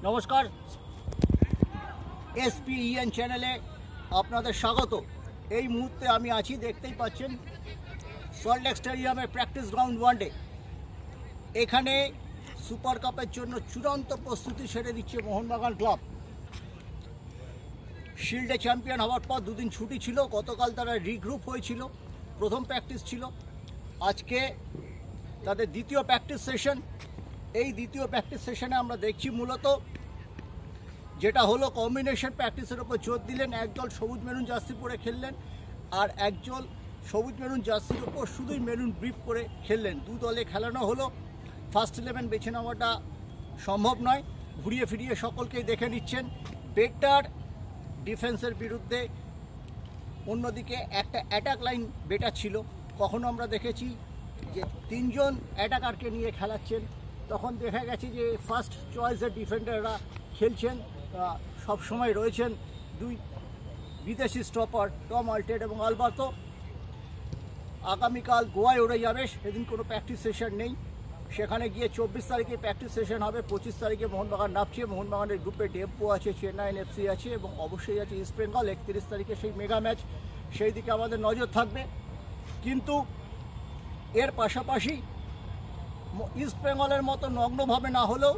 নমস্কার, SPEN চ্যানেলে আপনাদের স্বাগত। এই মুহূর্তে আমি আছি, দেখতেই পাচ্ছেন, সল্টলেক স্টেডিয়ামে প্র্যাকটিস গ্রাউন্ড ওয়ানডে। এখানে সুপার কাপের জন্য চূড়ান্ত প্রস্তুতি সেরে দিচ্ছে মোহনবাগান ক্লাব। শিল্ডে চ্যাম্পিয়ন হওয়ার পর দুদিন ছুটি ছিল। গতকাল তারা রিগ্রুপ হয়েছিল, প্রথম প্র্যাকটিস ছিল। আজকে তাদের দ্বিতীয় প্র্যাকটিস সেশন। এই দ্বিতীয় প্র্যাকটিস সেশনে আমরা দেখছি মূলত যেটা হলো কম্বিনেশন প্র্যাকটিসের ওপর জোর দিলেন। একদল সবুজ মেরুন জার্সি পরে খেললেন, আর একজন সবুজ মেরুন জার্সির ওপর শুধুই মেরুন ব্রিফ করে খেললেন। দু দলে খেলানো হলো। ফার্স্ট 11 বেছে নেওয়াটা সম্ভব নয়, ঘুরিয়ে ফিরিয়ে সকলকেই দেখে নিচ্ছেন। বেটার ডিফেন্সের বিরুদ্ধে অন্যদিকে একটা অ্যাটাক লাইন বেটার ছিল। কখনো আমরা দেখেছি যে তিনজন অ্যাটাকারকে নিয়ে খেলাচ্ছেন, তখন দেখা গেছে যে ফার্স্ট চয়েসের ডিফেন্ডাররা খেলছেন। সব সময় রয়েছেন দুই বিদেশি স্টপার, টম আল্টেড এবং আলবার্তো। আগামীকাল গোয়ায় উড়ে যাবে, সেদিন কোনো প্র্যাকটিস সেশন নেই। সেখানে গিয়ে 24 তারিখে প্র্যাকটিস সেশন হবে। 25 তারিখে মোহনবাগান নামছে। মোহনবাগানের গ্রুপে ডেম্পো আছে, চেন্নাইন FC আছে এবং অবশ্যই আছে ইস্ট বেঙ্গল। 31 তারিখে সেই মেগা ম্যাচ, সেই দিকে আমাদের নজর থাকবে। কিন্তু এর পাশাপাশি ইস্ট বেঙ্গলের মতো নগ্নভাবে না হলেও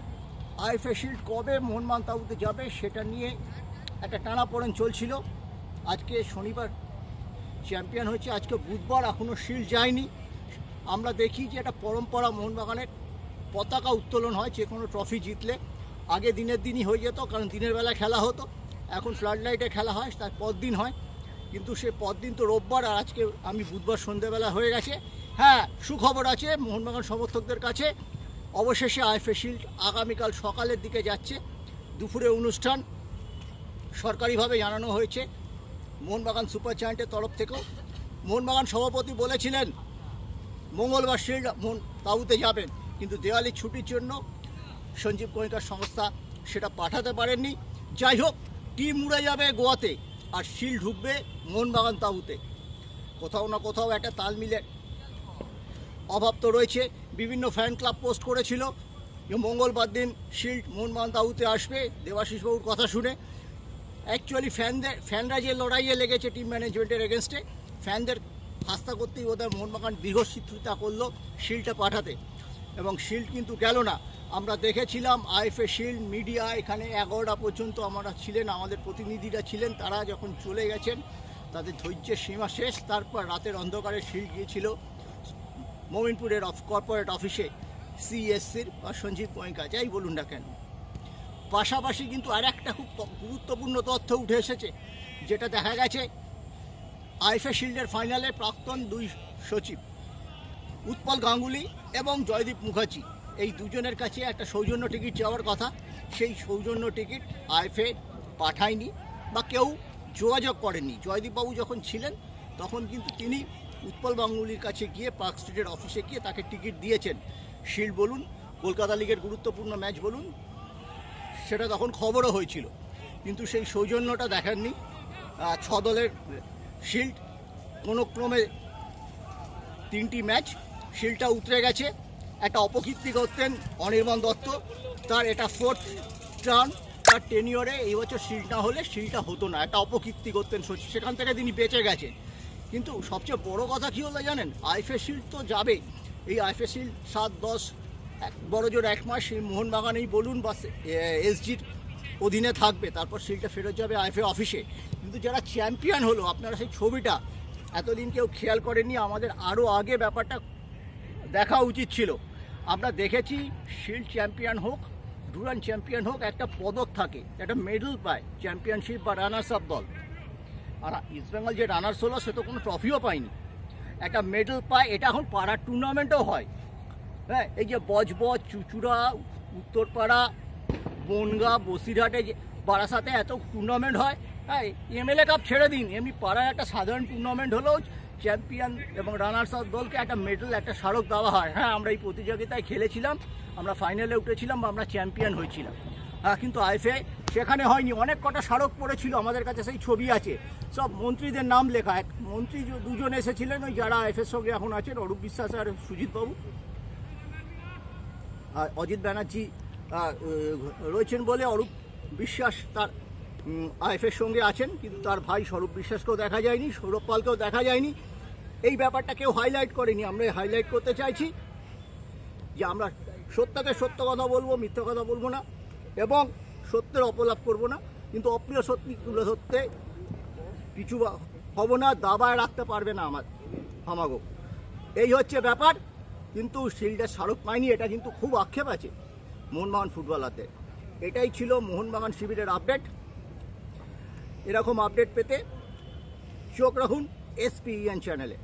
IFA শিল্ড কবে মোহনবাগান তাঁবুতে যাবে সেটা নিয়ে একটা টানাপোড়েন চলছিল। আজকে শনিবার চ্যাম্পিয়ন হয়েছে, আজকে বুধবার, এখনও শিল্ড যায়নি। আমরা দেখি যে একটা পরম্পরা মোহনবাগানের পতাকা উত্তোলন হয় যে কোনো ট্রফি জিতলে। আগে দিনের দিনই হয়ে যেত, কারণ দিনের বেলা খেলা হতো। এখন ফ্লাড লাইটে খেলা হয়, তার পরদিন হয়। কিন্তু সে পরদিন তো রোববার, আর আজকে আমি বুধবার সন্ধ্যেবেলা হয়ে গেছে। হ্যাঁ, সুখবর আছে মোহনবাগান সমর্থকদের কাছে। অবশেষে IFA শিল্ড আগামীকাল সকালের দিকে যাচ্ছে। দুপুরে অনুষ্ঠান সরকারিভাবে জানানো হয়েছে মোহনবাগান সুপার জায়ান্টের তরফ থেকেও। মোহনবাগান সভাপতি বলেছিলেন মঙ্গলবার শিল্ড তাঁবুতে যাবেন, কিন্তু দেওয়ালির ছুটির জন্য সঞ্জীব গোয়েঙ্কার সংস্থা সেটা পাঠাতে পারেননি। যাই হোক, টিম উড়ে যাবে গোয়াতে আর শিল্ড ঢুকবে মোহনবাগান তাঁবুতে। কোথাও না কোথাও একটা তালমিলের অভাব তো রয়েছে। বিভিন্ন ফ্যান ক্লাব পোস্ট করেছিল যে মঙ্গলবার দিন শিল্ড মোহনবাগান তাঁবুতে আসবে দেবাশিসবাবুর কথা শুনে। অ্যাকচুয়ালি ফ্যানরা যে লড়াইয়ে লেগেছে টিম ম্যানেজমেন্টের এগেনস্টে, ফ্যানদের হাস্তা করতেই ওদের মোহনবাগান দীর্ঘসূত্রিতা করলো শিল্ডটা পাঠাতে, এবং শিল্ড কিন্তু গেল না। আমরা দেখেছিলাম IFA শিল্ড মিডিয়া এখানে 11টা পর্যন্ত আমরা ছিলেন, আমাদের প্রতিনিধিরা ছিলেন। তারা যখন চলে গেছেন তাদের ধৈর্যের সীমা শেষ। তারপর রাতের অন্ধকারে শিল্ড গিয়েছিল মোমিনপুরের কর্পোরেট অফিসে CSCর বা সঞ্জীব গোয়েঙ্কা, যাই বলুন না কেন। পাশাপাশি কিন্তু আর একটা খুব গুরুত্বপূর্ণ তথ্য উঠে এসেছে, যেটা দেখা গেছে IFA শিল্ডের ফাইনালে প্রাক্তন দুই সচিব উৎপল গাঙ্গুলি এবং জয়দীপ মুখার্জি, এই দুজনের কাছে একটা সৌজন্য টিকিট যাওয়ার কথা। সেই সৌজন্য টিকিট IFA পাঠায়নি বা কেউ যোগাযোগ করেননি। জয়দীপবাবু যখন ছিলেন তখন কিন্তু তিনি উৎপল গাঙ্গুলির কাছে গিয়ে পার্ক স্ট্রিটের অফিসে গিয়ে তাকে টিকিট দিয়েছেন। শিল্ড বলুন, কলকাতা লিগের গুরুত্বপূর্ণ ম্যাচ বলুন, সেটা তখন খবরও হয়েছিল, কিন্তু সেই সৌজন্যটা দেখাননি। 6 দলের শিল্ড কোনো ক্রমে 3টি ম্যাচ শিল্ডটা উতরে গেছে। একটা অপকীর্তি করতেন অনির্বাণ দত্ত, তার এটা 4th টার্ন, তার টেনিয়রে এই বছর শিল্ড না হলে শিল্ডটা হতো না। একটা অপকীর্তি করতেন, সেখান থেকে তিনি বেঁচে গেছেন। কিন্তু সবচেয়ে বড় কথা কী হলো জানেন, IFA শিল্ড তো যাবে। এই IFA শিল্ড 7-10 বড় জোর 1 মাস এই মোহনবাগানেই বলুন বা SGর অধীনে থাকবে, তারপর শিল্ডটা ফেরত যাবে IFA অফিসে। কিন্তু যারা চ্যাম্পিয়ন হলো, আপনারা সেই ছবিটা এতদিন কেউ খেয়াল করেননি। আমাদের আরও আগে ব্যাপারটা দেখা উচিত ছিল। আমরা দেখেছি শিল্ড চ্যাম্পিয়ন হোক, ডুরান্ড চ্যাম্পিয়ন হোক, একটা পদক থাকে, একটা মেডেল পায় চ্যাম্পিয়নশিপ বা রানার্স আপ দল। আর ইস্টবেঙ্গল যে রানার্স হলো সে তো কোনো ট্রফিও পায়নি, একটা মেডেল পায়। এটা এখন পাড়ার টুর্নামেন্টও হয়। হ্যাঁ, এই যে বজবজ, চুচুড়া, উত্তরপাড়া, বনগা, বসিরহাটে, যে বারাসাতে এত টুর্নামেন্ট হয়। হ্যাঁ, MLA কাপ ছেড়ে দিন, এমনি পাড়ার একটা সাধারণ টুর্নামেন্ট হলেও চ্যাম্পিয়ন এবং রানার্স আপ দলকে একটা মেডেল, একটা স্মারক দেওয়া হয়। হ্যাঁ, আমরা এই প্রতিযোগিতায় খেলেছিলাম, আমরা ফাইনালে উঠেছিলাম বা আমরা চ্যাম্পিয়ন হয়েছিলাম। হ্যাঁ, কিন্তু IFA সেখানে হয়নি। অনেক কটা স্মারক পড়েছিল, আমাদের কাছে সেই ছবি আছে, সব মন্ত্রীদের নাম লেখা। এক মন্ত্রী দুজন এসেছিলেন, ওই যারা IFAর সঙ্গে এখন আছেন, অরূপ বিশ্বাস আর সুজিত বাবু। আর অজিত ব্যানার্জি রয়েছেন বলে অরূপ বিশ্বাস তার আইএফের সঙ্গে আছেন, কিন্তু তার ভাই স্বরূপ বিশ্বাসকেও দেখা যায়নি, সৌরভ পালকেও দেখা যায়নি। এই ব্যাপারটা কেউ হাইলাইট করেনি, আমরা হাইলাইট করতে চাইছি যে আমরা সত্যকে সত্য কথা বলবো, মিথ্যা কথা বলবো না এবং সত্যের অপলাপ করব না, কিন্তু অপ্রিয় সত্যি তুলে ধরতে কিছু হব না, দাবায় রাখতে পারবে না আমাগো। এই হচ্ছে ব্যাপার। কিন্তু শিল্ডের স্মারক পায়নি, এটা কিন্তু খুব আক্ষেপ আছে মোহনবাগান ফুটবলারতে। এটাই ছিল মোহনবাগান শিবিরের আপডেট। এরকম আপডেট পেতে চোখ রাখুন SPEN চ্যানেলে।